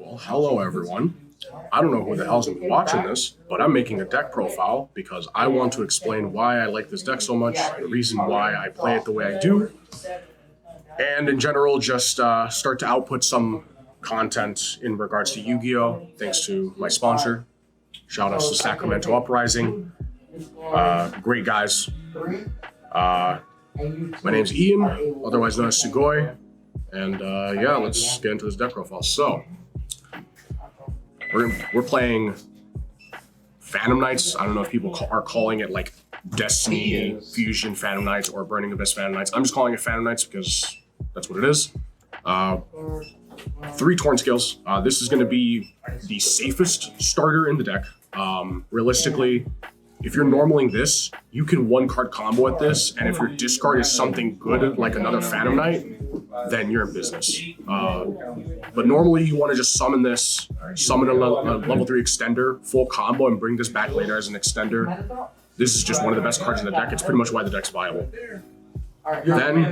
Well, hello everyone. I don't know who the hell's gonna be watching this, but I'm making a deck profile because I want to explain why I like this deck so much, the reason why I play it the way I do, and in general, just start to output some content in regards to Yu-Gi-Oh! Thanks to my sponsor. Shout out to Sacramento Uprising. Great guys. My name's Ian, otherwise known as SUGOI. And yeah, let's get into this deck profile. So, we're playing Phantom Knights. I don't know if people are calling it like Destiny Fusion Phantom Knights or Burning Abyss Phantom Knights. I'm just calling it Phantom Knights because that's what it is. 3 Torn skills. This is going to be the safest starter in the deck. Realistically, if you're normaling this, you can 1-card combo at this, and if your discard is something good, like another Phantom Knight, then you're in business. But normally you want to just summon this, summon a level 3 extender, full combo, and bring this back later as an extender. This is just one of the best cards in the deck. It's pretty much why the deck's viable. Then,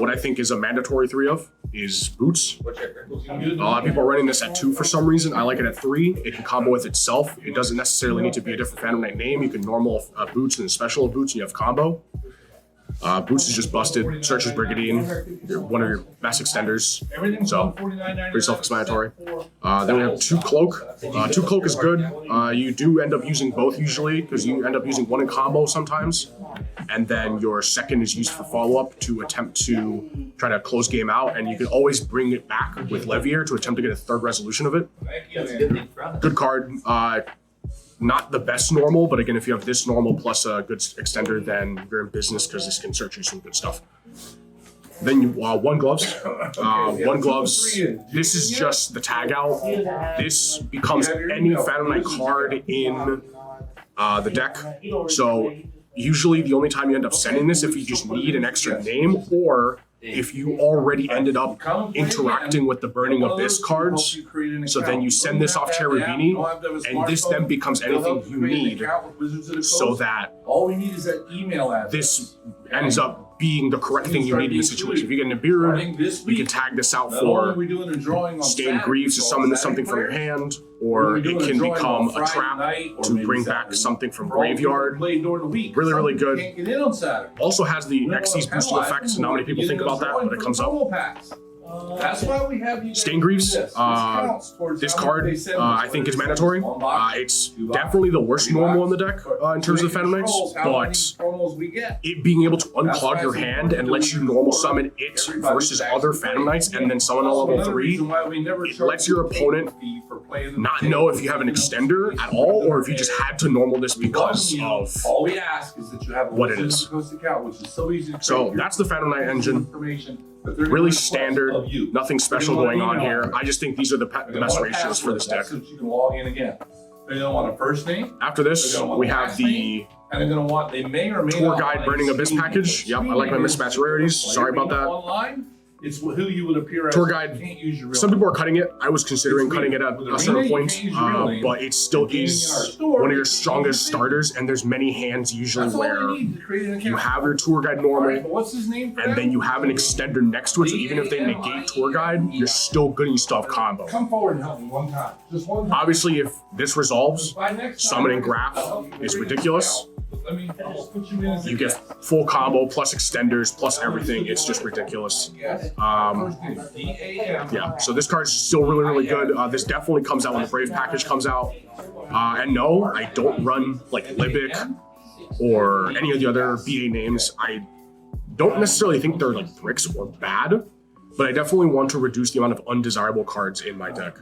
what I think is a mandatory 3 of is Boots. A lot of people are running this at 2 for some reason. I like it at 3. It can combo with itself. It doesn't necessarily need to be a different Phantom Knight name. You can normal Boots and special Boots, and you have combo. Boots is just busted. Searches Brigandine, one of your best extenders. So, pretty self-explanatory. Then we have 2 Cloak. 2 Cloak is good. You do end up using both usually, because you end up using 1 in combo sometimes. And then your second is used for follow-up to attempt to try to close game out. And you can always bring it back with Levier to attempt to get a 3rd resolution of it. Good card. Not the best normal, but again, if you have this normal plus a good extender, then you're in business because this can search you some good stuff. Then you 1 Gloves. 1 Gloves. This is just the tag out. This becomes any Phantom Knight card in the deck. So usually the only time you end up sending this if you just need an extra name, or if you already ended up interacting with the Burning Abyss cards, so then you send this off Cherubini, and this then becomes anything you need, so that this ends up being the correct thing you need in the situation. If you get an Nibiru, you can tag this out for Stained Greaves to summon something from your hand, or it can become a trap to bring back something from graveyard. Really, really good. Also has the Xyz boosting effect, so not many people think about that, but it comes up. That's why we have you. Stained Greaves. This card, I think, is mandatory. It's definitely the worst normal in the deck in terms of the Phantom Knights, but it being able to unclog your hand and let you normal summon it versus other Phantom Knights and then summon a level 3, it lets your opponent not know if you have an extender at all or if you just had to normal this because of what it is. So that's the Phantom Knight engine. Really standard, nothing special going on here. I just think these are the best ratios for this deck. So you can log in again. They're gonna want a first name. After this, we have the and they're gonna want Tour Guide Burning Abyss package. Yep, I like my mismatch rarities. Sorry about that. Online, it's who you would appear as. Tour Guide. Some people are cutting it. I was considering cutting it at a certain point, but it still is one of your strongest starters, and there's many hands usually where you have your Tour Guide normal, and then you have an extender next to it, so even if they negate Tour Guide, you're still good and you still have combo. Come forward and help me one time. Just one time. Obviously, if this resolves, summoning Graph is ridiculous. You get full combo plus extenders plus everything. It's just ridiculous. Yeah, so this card's still really, really good. This definitely comes out when the Brave package comes out. And no, I don't run like Libic or any of the other BA names. I don't necessarily think they're like bricks or bad, but I definitely want to reduce the amount of undesirable cards in my deck.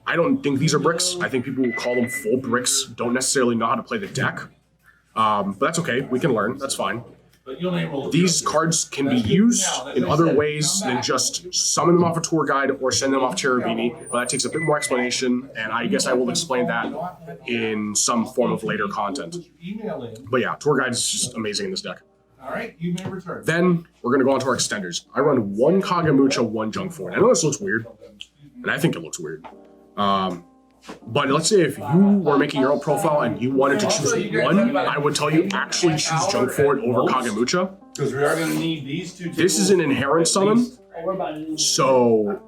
I don't think these are bricks. I think people who call them full bricks don't necessarily know how to play the deck. But that's okay. We can learn. That's fine. These cards can be used in other ways than just summon them off a Tour Guide or send them off Cherubini. But that takes a bit more explanation, and I guess I will explain that in some form of later content. But yeah, Tour Guide is just amazing in this deck. All right, you may return. Then we're going to go on to our extenders. I run 1 Kagamucha, 1 Junk Forward. I know this looks weird, and I think it looks weird. But let's say if you were making your own profile and you wanted to choose one, I would tell you actually choose Junk Forward over Kagamucha. Because we are going to need these two. This is an inherent summon, so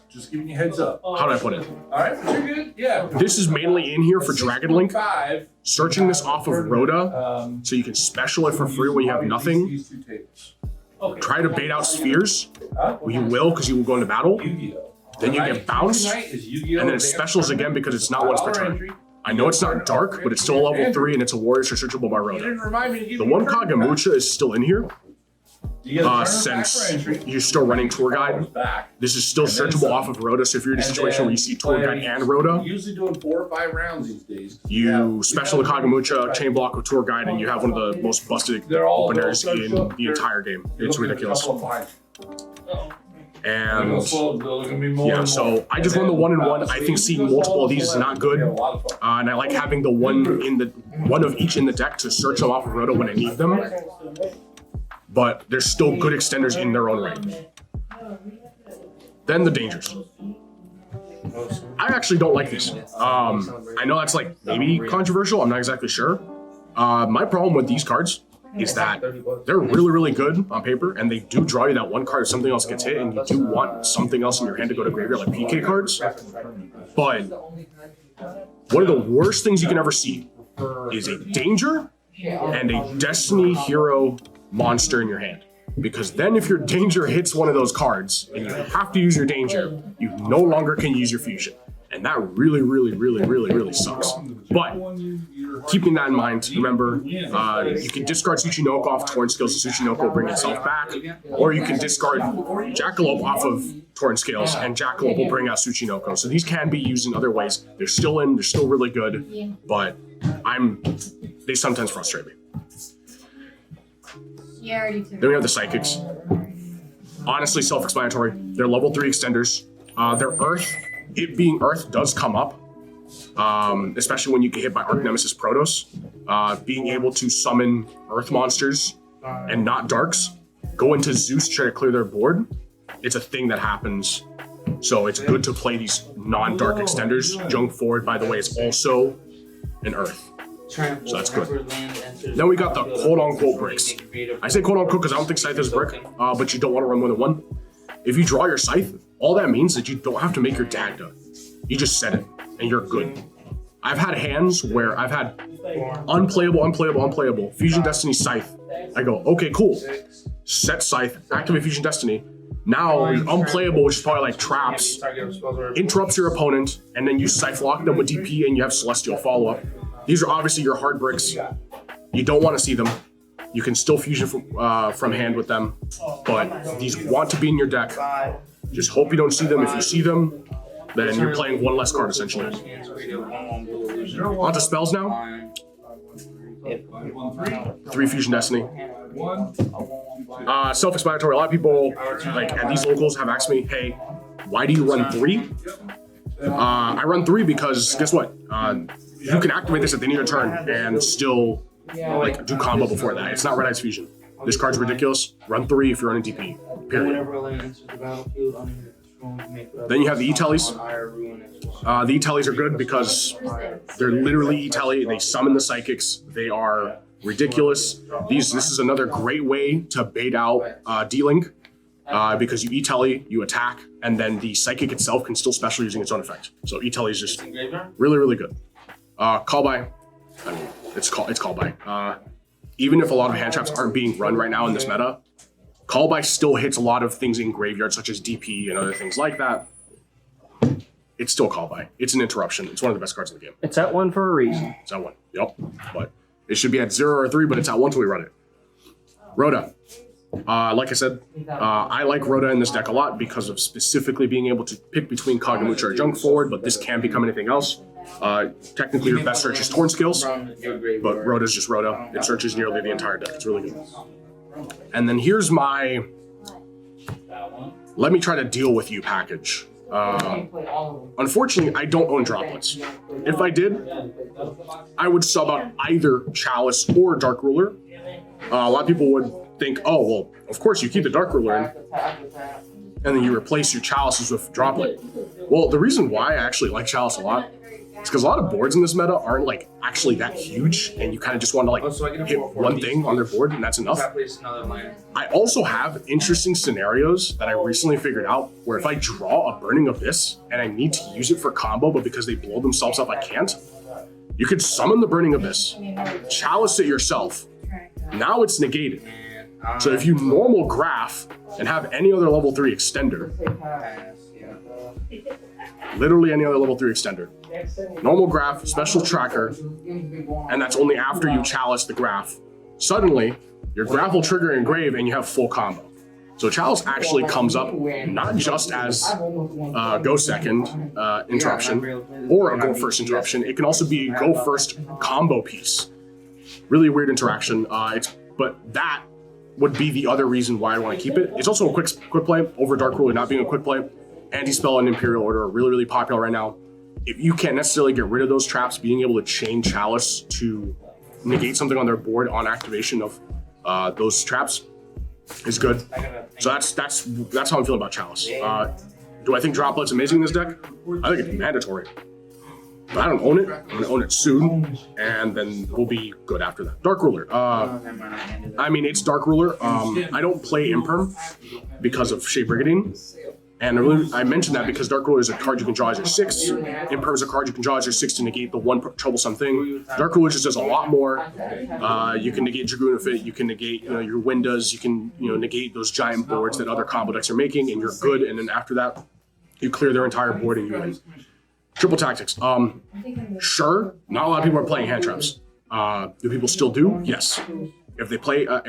Just giving you a heads up. How do I put it? All right, but you're good. Yeah. This is mainly in here for Dragon Link. 6.5. Searching this off of Rhoda, so you can special it for free when you have nothing. These two tables. Try to bait out spheres. Well, you will, because you will go into battle. Then you get bounce, and then it specials again because it's not once per turn. I know it's not dark, but it's still a level 3 and it's a warrior so searchable by Rhoda. The one Kagamucha is still in here. Since you're still running tour guide, this is still searchable off of Rhoda. So if you're in a situation where you see tour guide and Rhoda, usually doing 4 or 5 rounds these days. You special the Kagamucha, chain block with tour guide, and you have one of the most busted openers in the entire game. It's ridiculous. And yeah, so I just run the 1-in-1. I think seeing multiple of these is not good, and I like having the one of each in the deck to search them off of Rhoda when I need them. But they're still good extenders in their own right. Then the dangers. I actually don't like these. I know that's like maybe controversial. I'm not exactly sure. My problem with these cards is that they're really, really good on paper, and they do draw you that one card if something else gets hit, and you do want something else in your hand to go to graveyard, like PK cards. But one of the worst things you can ever see is a danger and a Destiny hero monster in your hand. Because then if your danger hits one of those cards and you have to use your danger, you no longer can use your fusion. And that really, really, really, really, really sucks. But keeping that in mind, remember, you can discard Tsuchinoko off Torrent Scales and Tsuchinoko will bring itself back. Or you can discard Jackalope off of Torrent Scales and Jackalope will bring out Tsuchinoko. So these can be used in other ways. They're still really good, but they sometimes frustrate me. Then we have the Psychics. Honestly, self-explanatory. They're level 3 extenders. Their Earth, it being Earth, does come up, especially when you get hit by Arch Nemesis Protoss. Being able to summon Earth monsters and not Darks, go into Zeus, try to clear their board. It's a thing that happens. So it's good to play these non-Dark extenders. Junk Forward, by the way, is also an Earth. So that's good. Then we got the quote-unquote bricks. I say quote-unquote because I don't think Scythe is a brick, but you don't want to run more than one. If you draw your Scythe, all that means is that you don't have to make your Dagda. You just set it, and you're good. I've had hands where I've had unplayable, Fusion Destiny Scythe. I go, okay, cool. Set Scythe, activate Fusion Destiny. Now, unplayable, which is probably like traps, interrupts your opponent, and then you Scythe lock them with DP, and you have Celestial follow-up. These are obviously your hard bricks. You don't want to see them. You can still fusion from hand with them, but these want to be in your deck. Just hope you don't see them. If you see them, then you're playing one less card essentially. On to spells now. 3 Fusion Destiny. Self-explanatory. A lot of people like at these locals have asked me, "Hey, why do you run 3?" I run 3 because guess what? You can activate this at the end of your turn and still like do combo before that. It's not Red Eyes Fusion. This card's ridiculous. Run 3 if you're running DP. Period. Then you have the E-Tellies. The E-Tellies are good because they're literally E-Telly. They summon the Psychics. They are ridiculous. This is another great way to bait out D-Link because you E-Telly, you attack, and then the Psychic itself can still special using its own effect. So E-Telly is just really, really good. Call by. I mean, it's call by. Even if a lot of hand traps aren't being run right now in this meta, call by still hits a lot of things in graveyard, such as DP and other things like that. It's still call by. It's an interruption. It's one of the best cards in the game. It's at 1 for a reason. It's at 1. Yep. But it should be at 0 or 3, but it's at 1 till we run it. Rhoda. Like I said, I like Rhoda in this deck a lot because of specifically being able to pick between Kagamucha or Junk Forward, but this can become anything else. Technically, your best search is Torn Skills, but Rhoda's just Rhoda. It searches nearly the entire deck. It's really good. And then here's my let me try to deal with you package. Unfortunately, I don't own droplets. If I did, I would sub out either Chalice or Dark Ruler. A lot of people would think, oh, well, of course you keep the Dark Ruler in, and then you replace your Chalices with Droplet. Well, the reason why I actually like Chalice a lot It's because a lot of boards in this meta aren't like actually that huge, and you kind of just want to like hit one thing on their board, and that's enough. I also have interesting scenarios that I recently figured out where if I draw a Burning Abyss and I need to use it for combo, but because they blow themselves up, I can't. You could summon the Burning Abyss, chalice it yourself. Now it's negated. So if you normal graph and have any other level 3 extender, literally any other level 3 extender, normal graph, special tracker, and that's only after you chalice the graph, suddenly your graph will trigger engrave and you have full combo. So chalice actually comes up not just as go second interruption or a go first interruption. It can also be a go first combo piece. Really weird interaction. But that would be the other reason why I want to keep it. It's also a quick play over Dark Ruler not being a quick play. Anti-spell and Imperial Order are really, really popular right now. If you can't necessarily get rid of those traps, being able to chain Chalice to negate something on their board on activation of those traps is good. So that's how I'm feeling about Chalice. Do I think Droplet's amazing in this deck? I think it's mandatory. But I don't own it. I'm gonna own it soon, and then we'll be good after that. Dark Ruler. I mean, it's Dark Ruler. I don't play Imperm because of Shea Brigandine. And I mentioned that because Dark Ruler is a card you can draw as your 6. Imperm is a card you can draw as your 6 to negate the one troublesome thing. Dark Ruler just does a lot more. You can negate Dragoon of it. You can negate your Windows. You can negate those giant boards that other combo decks are making, and you're good. And then after that, you clear their entire board and you win. Triple Tactics. Sure, not a lot of people are playing hand traps. Do people still do? Yes. If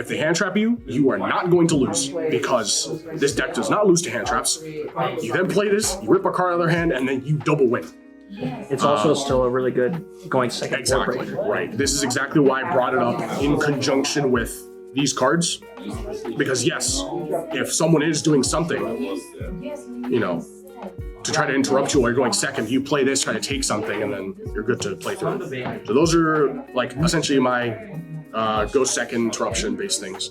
they hand trap you, you are not going to lose because this deck does not lose to hand traps. You then play this, you rip a card out of their hand, and then you double win. It's also still a really good going second. Exactly, right. This is exactly why I brought it up in conjunction with these cards. Because yes, if someone is doing something, to try to interrupt you while you're going second, you play this, try to take something, and then you're good to play through. So those are like essentially my go second interruption based things.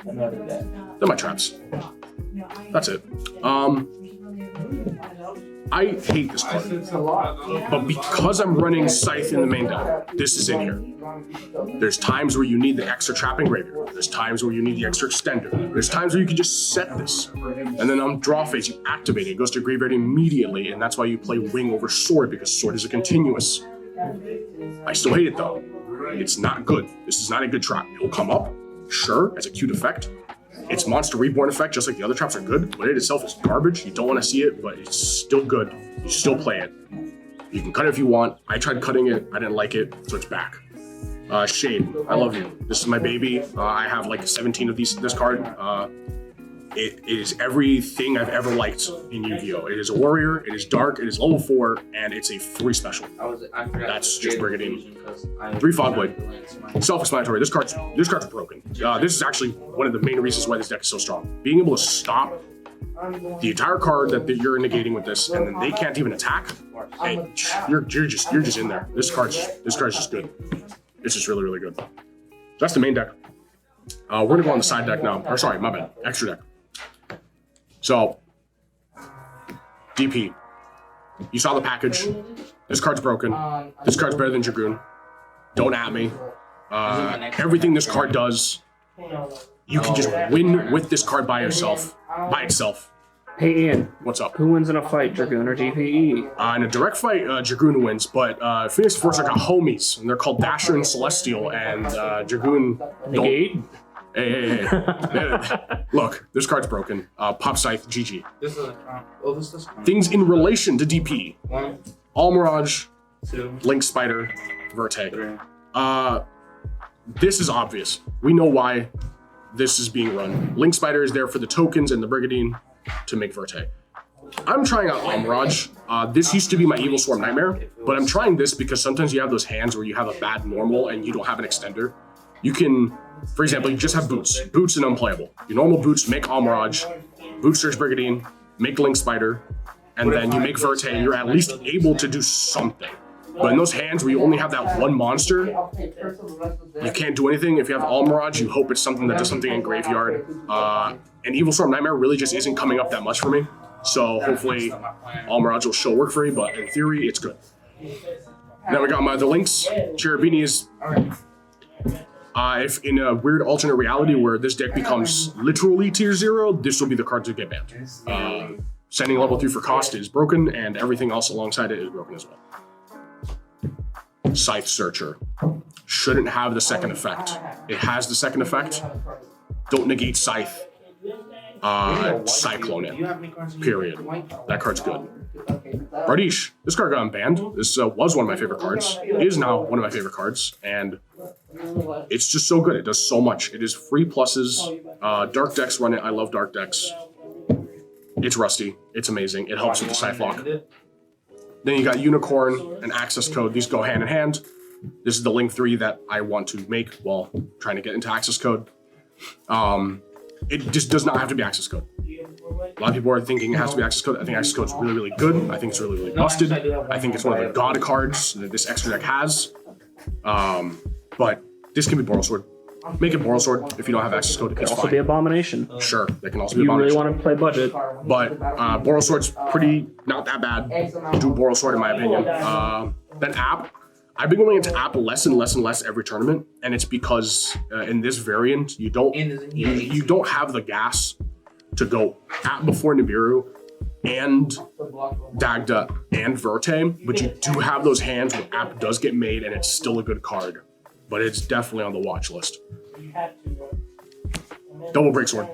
They're my traps. That's it. I hate this card, but because I'm running Scythe in the main deck, this is in here. There's times where you need the extra trapping graveyard. There's times where you need the extra extender. There's times where you can just set this, and then on draw phase you activate it. It goes to graveyard immediately, and that's why you play Wing over Sword, because Sword is a continuous. I still hate it though. It's not good. This is not a good trap. It'll come up, sure, as a cute effect. Its Monster Reborn effect, just like the other traps, are good, but it itself is garbage. You don't want to see it, but it's still good. You still play it. You can cut it if you want. I tried cutting it. I didn't like it, so it's back. Shade, I love you. This is my baby. I have like 17 of this card. It is everything I've ever liked in Yu-Gi-Oh! It is a warrior, it is dark, it is level 4, and it's a 3 special. That's just Brigandine. 3 Fogblade. Self-explanatory. This card's broken. This is actually one of the main reasons why this deck is so strong. Being able to stop the entire card that you're negating with this, and then they can't even attack. Hey, you're just in there. This card's just good. It's just really, really good. That's the main deck. We're gonna go on the side deck now. Or sorry, my bad. Extra deck. So, DP. You saw the package. This card's broken. This card's better than Dragoon. Don't at me. Everything this card does, you can just win with this card by itself. Hey Ian. What's up? Who wins in a fight, Dragoon or DPE? In a direct fight, Dragoon wins, but Phoenix Force are got homies, and they're called Dasher and Celestial, and Dragoon Negate? Hey. Look, this card's broken. Pop Scythe, GG. This is Things in relation to DP. 1, All Mirage, 2, Link Spider, Verte. 3. This is obvious. We know why this is being run. Link Spider is there for the tokens and the Brigandine to make Verte. I'm trying out All Mirage. This used to be my Evil Swarm Nightmare, but I'm trying this because sometimes you have those hands where you have a bad normal and you don't have an extender. You can, for example, you just have Boots. Boots and Unplayable. Your normal Boots make All Mirage, Boots search Brigandine, make Link Spider, and then you make Verte, and you're at least able to do something. But in those hands where you only have that one monster, you can't do anything. If you have All Mirage, you hope it's something that does something in Graveyard. And Evil Storm Nightmare really just isn't coming up that much for me. So hopefully All Mirage will show work for me, but in theory, it's good. Now we got my other links. Cherubini is if in a weird alternate reality where this deck becomes literally tier 0, this will be the card to get banned. Sending level 3 for cost is broken, and everything else alongside it is broken as well. Scythe Searcher. Shouldn't have the second effect. It has the second effect. Don't negate Scythe. Cyclone it. Period. That card's good. Bardiche. This card got unbanned. This was one of my favorite cards. It is now one of my favorite cards, and it's just so good. It does so much. It is free pluses. Dark decks run it. I love dark decks. It's rusty. It's amazing. It helps with the Scythe lock. Then you got Unicorn and Access Code. These go hand in hand. This is the link 3 that I want to make while trying to get into Access Code. It just does not have to be Access Code. A lot of people are thinking it has to be Access Code. I think Access Code is really, really good. I think it's really, really busted. I think it's one of the god cards that this extra deck has. But this can be Boral Sword. Make it Boral Sword if you don't have Access Code. It's Also fine. be Abomination. Sure, they can also be You really Abomination. want to play budget. But Boral Sword's pretty not that bad. Do Boral Sword in my opinion. Then App. I've been going into App less and less and less every tournament, and it's because in this variant you don't have the gas to go App before Nibiru and Dagda and Verte, but you do have those hands where App does get made and it's still a good card. But it's definitely on the watch list. Double Break Sword.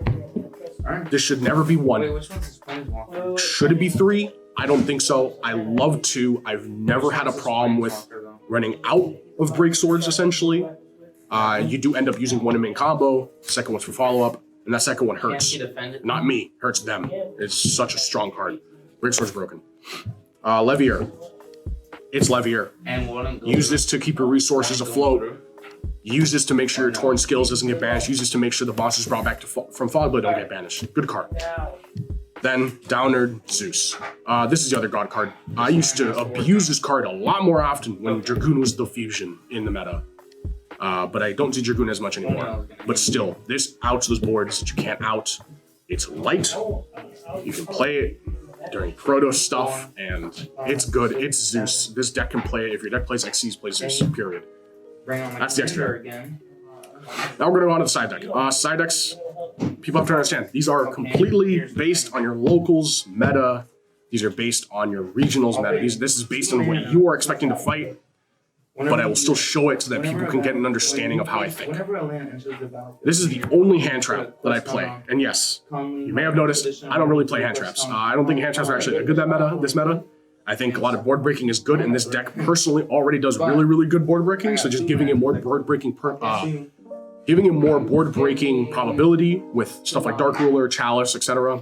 This should never be 1. Wait, which one's his Planeswalker? Should it be 3? I don't think so. I love 2. I've never had a problem with running out of Break Swords, essentially. You do end up using one in main combo. Second one's for follow-up. And that second one hurts. Not me. Hurts them. It's such a strong card. Break Sword's broken. Levier. It's Levier. Use this to keep your resources afloat. Use this to make sure your Torn Skills doesn't get banished. Use this to make sure the bosses brought back from Fogblade don't get banished. Good card. Then Downer Zeus. This is the other god card. I used to abuse this card a lot more often when Dragoon was the fusion in the meta. But I don't see Dragoon as much anymore. But still, this outs those boards that you can't out. It's light. You can play it during Proto stuff, and it's good. It's Zeus. This deck can play it. If your deck plays Xyz, play Zeus, period. That's the extra. Now we're going to go on to the side deck. Side decks, people have to understand, these are completely based on your locals meta. These are based on your regionals meta. This is based on what you are expecting to fight, but I will still show it so that people can get an understanding of how I think. This is the only hand trap that I play. And yes, you may have noticed, I don't really play hand traps. I don't think hand traps are actually good this meta. I think a lot of board breaking is good, and this deck personally already does really, really good board breaking. So just giving it more board breaking probability with stuff like Dark Ruler, Chalice, etc.,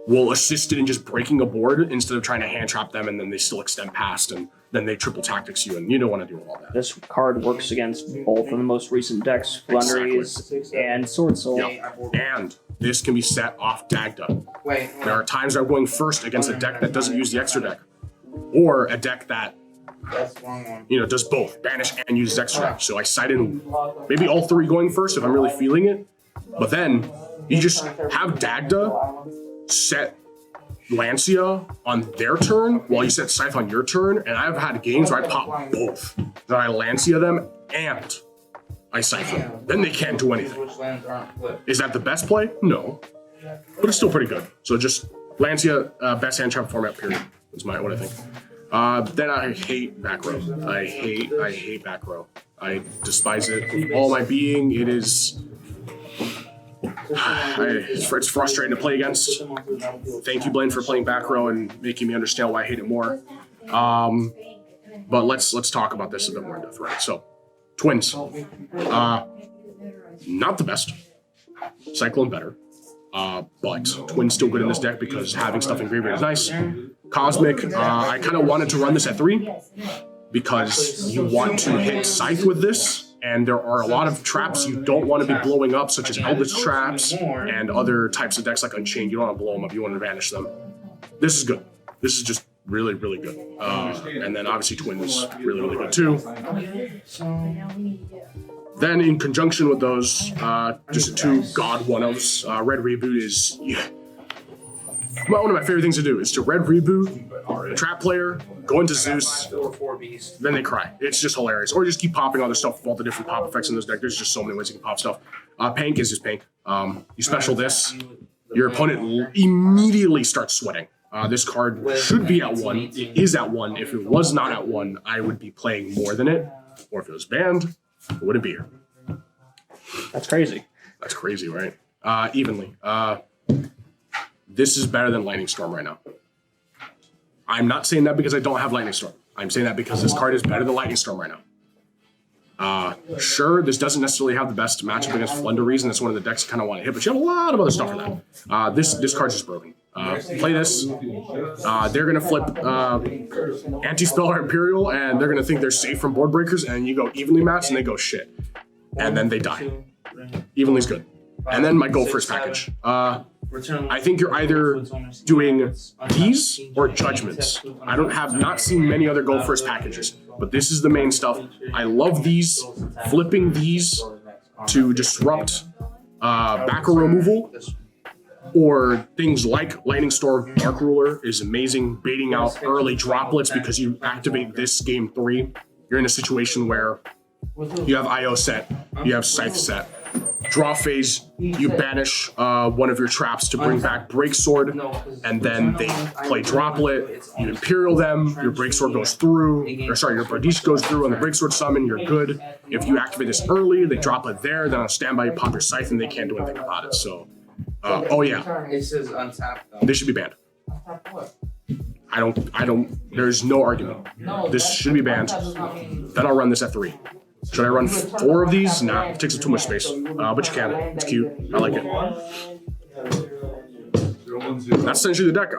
will assist it in just breaking a board instead of trying to hand trap them and then they still extend past and then they triple tactics you, and you don't want to do all that. This card works against both of the most recent decks, Flunderies and Sword Soul. Yep. And this can be set off Dagda. There are times I'm going first against a deck that doesn't use the extra deck, or a deck that does both, banish and use extra deck. So I side in maybe all 3 going first if I'm really feeling it, but then you just have Dagda set Lancia on their turn while you set Scythe on your turn, and I've had games where I pop both. Then I Lancia them and I Scythe them. Then they can't do anything. Is that the best play? No. But it's still pretty good. So just Lancia, best hand trap format, period. That's what I think. Then I hate back row. I hate back row. I despise it with all my being. It is... it's frustrating to play against. Thank you, Blaine, for playing back row and making me understand why I hate it more. But let's talk about this a bit more in depth, right? So, Twins. Not the best. Cyclone better. But Twins still good in this deck because having stuff in graveyard is nice. Cosmic, I kind of wanted to run this at 3 because you want to hit Scythe with this. And there are a lot of traps you don't want to be blowing up, such as Eldritch traps and other types of decks like Unchained. You don't want to blow them up. You want to vanish them. This is good. This is just really, really good. And then obviously Twin is really, really good too. Then in conjunction with those, just 2 God 1-ofs. Red Reboot is Well, one of my favorite things to do is to red reboot, trap player, go into Zeus, 4/4 beast. then they cry. It's just hilarious. Or just keep popping other stuff with all the different pop effects in this deck. There's just so many ways you can pop stuff. Pank is just Pank. You special this, your opponent immediately starts sweating. This card should be at 1. It is at 1. If it was not at 1, I would be playing more than it. Or if it was banned, it wouldn't be here. That's crazy. That's crazy, right? Evenly. This is better than Lightning Storm right now. I'm not saying that because I don't have Lightning Storm. I'm saying that because this card is better than Lightning Storm right now. Sure, this doesn't necessarily have the best matchup against Flunderies, and that's one of the decks you kind of want to hit, but you have a lot of other stuff for that. This card's just broken. Play this. They're going to flip Anti-Spell or Imperial, and they're going to think they're safe from board breakers, and you go evenly matched, and they go shit. And then they die. Evenly's good. And then my Go First package. I think you're either doing these or Judgments. I have not seen many other Go First packages, but this is the main stuff. I love these. Flipping these to disrupt backer removal, or things like Lightning Storm, Dark Ruler is amazing. Baiting out early droplets because you activate this game 3. You're in a situation where you have IO set, you have Scythe set. Draw phase, you banish one of your traps to bring back Breaksword, and then they play Droplet, you Imperial them, your Breaksword goes through, or sorry, your Bardiche goes through on the Breaksword summon, you're good. If you activate this early, they drop it there, then on standby you pop your Scythe and they can't do anything about it. So, oh yeah, It says untap though. they should be banned. I don't, there's no argument. This should be banned. Then I'll run this at 3. Should I run 4 of these? Nah, it takes up too much space. But you can. It's cute. I like it. That's essentially the deck.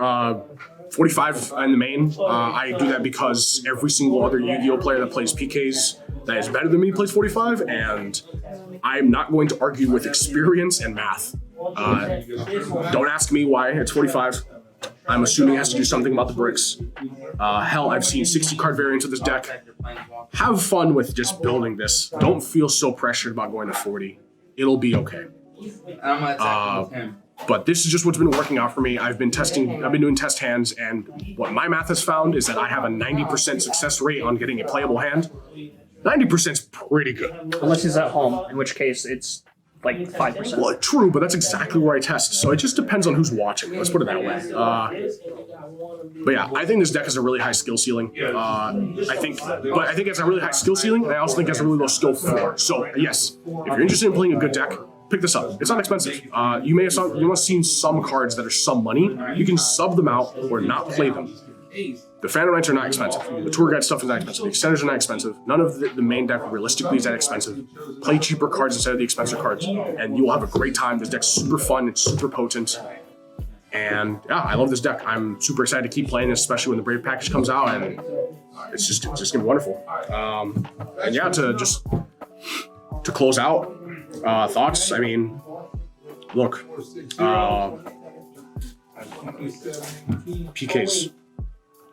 45 in the main. I do that because every single other Yu-Gi-Oh player that plays PKs that is better than me plays 45, and I'm not going to argue with experience and math. Don't ask me why it's 45. I'm assuming it has to do something about the bricks. Hell, I've seen 60 card variants of this deck. Have fun with just building this. Don't feel so pressured about going to 40. It'll be okay. And I'm gonna attack with him. But this is just what's been working out for me. I've been doing test hands, and what my math has found is that I have a 90% success rate on getting a playable hand. 90% is pretty good. Unless he's at home, in which case it's like 5%. Well, true, but that's exactly where I test. So it just depends on who's watching. Let's put it that way. But yeah, I think this deck has a really high skill ceiling. I think it's a really high skill ceiling, and I also think it has a really low skill floor. So yes, if you're interested in playing a good deck, pick this up. It's not expensive. You may have seen some cards that are some money. You can sub them out or not play them. The Phantom Knights are not expensive. The Tour Guide stuff is not expensive. The Extenders are not expensive. None of the main deck realistically is that expensive. Play cheaper cards instead of the expensive cards, and you will have a great time. This deck's super fun. It's super potent. And yeah, I love this deck. I'm super excited to keep playing this, especially when the Brave package comes out, and it's just gonna be wonderful. And yeah, to close out, thoughts. I mean, look, PKs.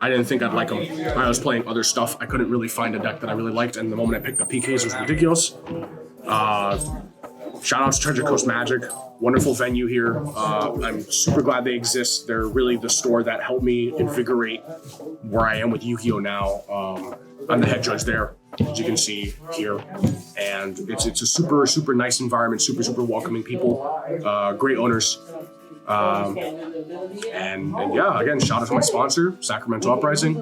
I didn't think I'd like them. I was playing other stuff. I couldn't really find a deck that I really liked, and the moment I picked up PKs, it was ridiculous. Shout out to Treasure Coast Magic. Wonderful venue here. I'm super glad they exist. They're really the store that helped me invigorate where I am with Yu-Gi-Oh! Now. I'm the head judge there, as you can see here. And it's a super, super nice environment, super, super welcoming people, great owners. And yeah, again, shout out to my sponsor, Sacramento Uprising.